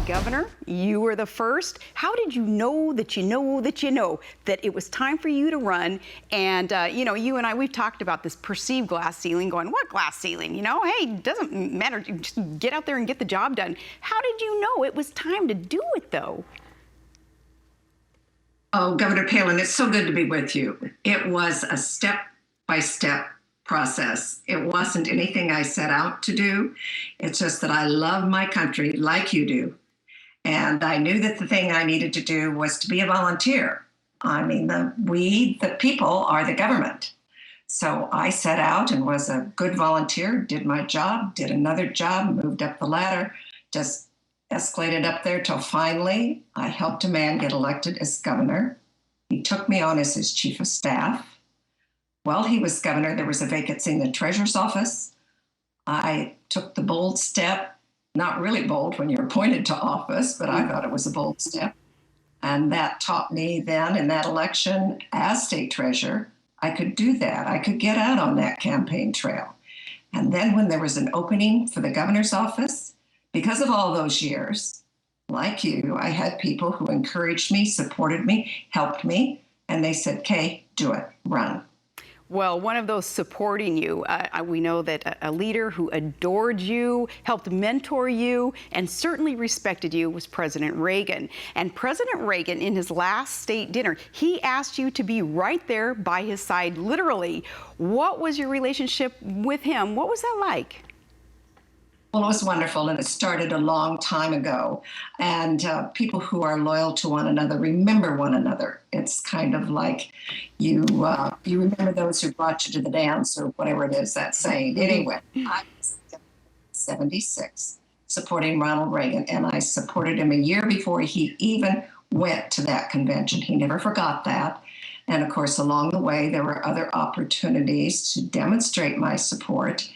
Governor, you were the first. How did you know that that it was time for you to run? And, you and I, we've talked about this perceived glass ceiling, going, what glass ceiling? Hey, it doesn't matter. Just get out there and get the job done. How did you know it was time to do it, though? Oh, Governor Palin, it's so good to be with you. It was a step-by-step process. It wasn't anything I set out to do. It's just that I love my country like you do. And I knew that the thing I needed to do was to be a volunteer. I mean, the people are the government. So I set out and was a good volunteer, did my job, did another job, moved up the ladder, just escalated up there till finally I helped a man get elected as governor. He took me on as his chief of staff. While he was governor, there was a vacancy in the treasurer's office. I took the bold step, not really bold when you're appointed to office, but I thought it was a bold step. And that taught me then in that election as state treasurer, I could do that. I could get out on that campaign trail. And then when there was an opening for the governor's office, because of all those years, like you, I had people who encouraged me, supported me, helped me, and they said, Kay, do it, run. Well, one of those supporting you, we know that a leader who adored you, helped mentor you, and certainly respected you was President Reagan. And President Reagan, in his last state dinner, he asked you to be right there by his side, literally. What was your relationship with him? What was that like? Well, it was wonderful, and it started a long time ago. And people who are loyal to one another remember one another. It's kind of like you remember those who brought you to the dance, or whatever it is, that saying. Anyway, I was 76 supporting Ronald Reagan, and I supported him a year before he even went to that convention. He never forgot that. And of course, along the way, there were other opportunities to demonstrate my support.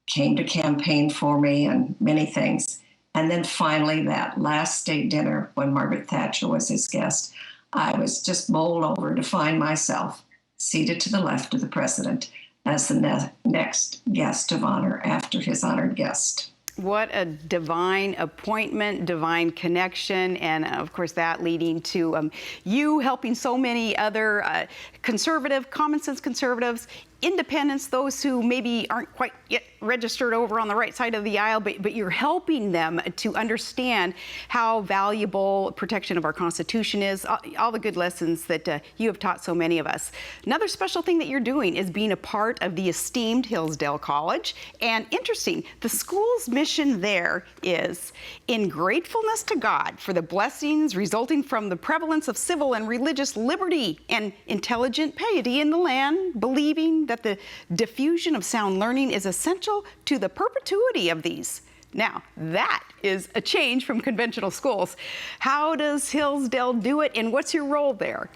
Came to campaign for me and many things. And then finally, that last state dinner when Margaret Thatcher was his guest, I was just bowled over to find myself seated to the left of the president as the next guest of honor after his honored guest. What a divine appointment, divine connection, and of course that leading to you helping so many other conservative, common sense conservatives, independents, those who maybe aren't quite yet registered over on the right side of the aisle, but you're helping them to understand how valuable protection of our Constitution is, all the good lessons that you have taught so many of us. Another special thing that you're doing is being a part of the esteemed Hillsdale College. And interesting, the school's mission there is in gratefulness to God for the blessings resulting from the prevalence of civil and religious liberty and intelligent piety in the land, believing that the diffusion of sound learning is essential to the perpetuity of these. Now, that is a change from conventional schools. How does Hillsdale do it, and what's your role there?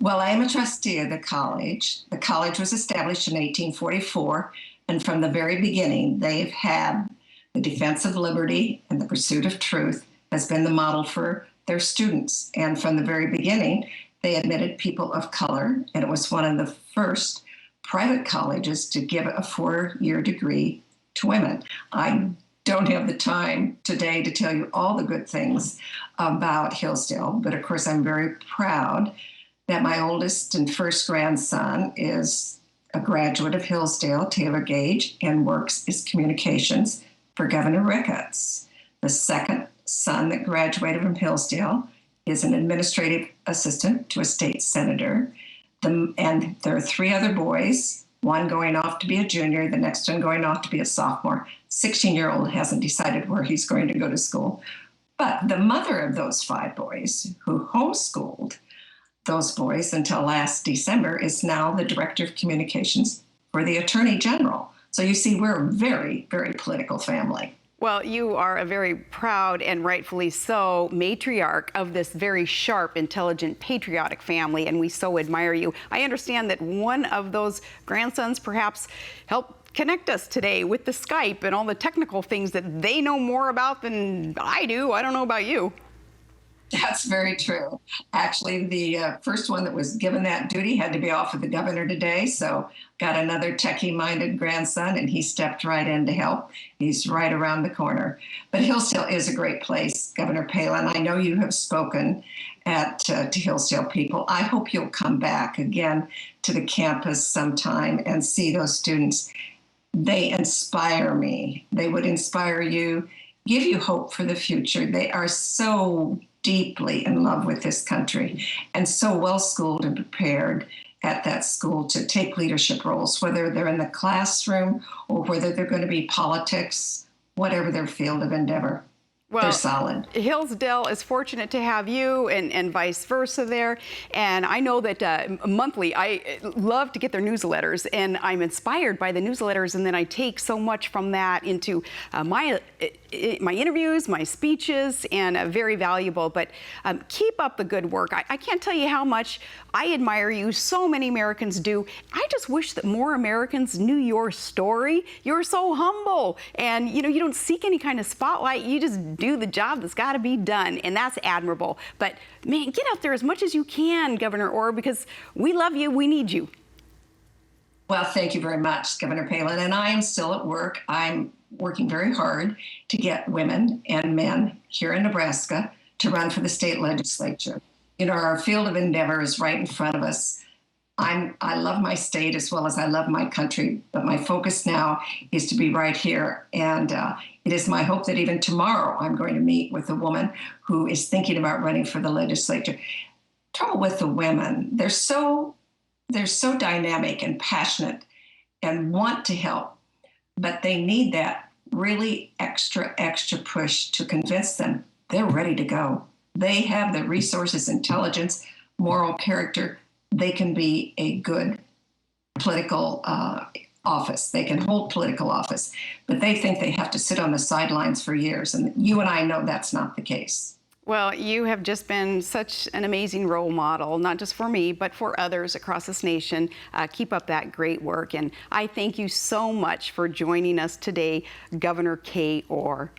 Well, I am a trustee of the college. The college was established in 1844, and from the very beginning, they've had the defense of liberty and the pursuit of truth has been the model for their students. And from the very beginning, they admitted people of color, and it was one of the first private colleges to give a 4-year degree to women. I don't have the time today to tell you all the good things about Hillsdale, but of course I'm very proud that my oldest and first grandson is a graduate of Hillsdale, Taylor Gage, and works as communications for Governor Ricketts. The second son that graduated from Hillsdale is an administrative assistant to a state senator. And there are 3 other boys, one going off to be a junior, the next one going off to be a sophomore. 16-year-old hasn't decided where he's going to go to school. But the mother of those 5 boys, who homeschooled those boys until last December, is now the director of communications for the Attorney General. So you see, we're a very, very political family. Well, you are a very proud and rightfully so matriarch of this very sharp, intelligent, patriotic family, and we so admire you. I understand that one of those grandsons perhaps helped connect us today with the Skype and all the technical things that they know more about than I do. I don't know about you. That's very true. Actually, the first one that was given that duty had to be off with the governor today. So got another techie-minded grandson, and he stepped right in to help. He's right around the corner. But Hillsdale is a great place, Governor Palin. I know you have spoken to Hillsdale people. I hope you'll come back again to the campus sometime and see those students. They inspire me. They would inspire you, give you hope for the future. They are so deeply in love with this country and so well schooled and prepared at that school to take leadership roles, whether they're in the classroom or whether they're going to be politics, whatever their field of endeavor. Well, they're solid. Hillsdale is fortunate to have you and vice versa there. And I know that monthly, I love to get their newsletters, and I'm inspired by the newsletters. And then I take so much from that into my interviews, my speeches, and very valuable. But keep up the good work. I can't tell you how much I admire you. So many Americans do. I just wish that more Americans knew your story. You're so humble, and you don't seek any kind of spotlight. You just do the job that's got to be done, and that's admirable. But man, get out there as much as you can, Governor Orr, because we love you. We need you. Well, thank you very much, Governor Palin. And I am still at work. I'm working very hard to get women and men here in Nebraska to run for the state legislature. Our field of endeavor is right in front of us. I love my state as well as I love my country, but my focus now is to be right here. And it is my hope that even tomorrow I'm going to meet with a woman who is thinking about running for the legislature. Trouble with the women, they're so dynamic and passionate and want to help, but they need that really extra push to convince them they're ready to go. They have the resources, intelligence, moral character. They can be a good political office. They can hold political office, but they think they have to sit on the sidelines for years. And you and I know that's not the case. Well, you have just been such an amazing role model, not just for me, but for others across this nation. Keep up that great work. And I thank you so much for joining us today, Governor Kay Orr.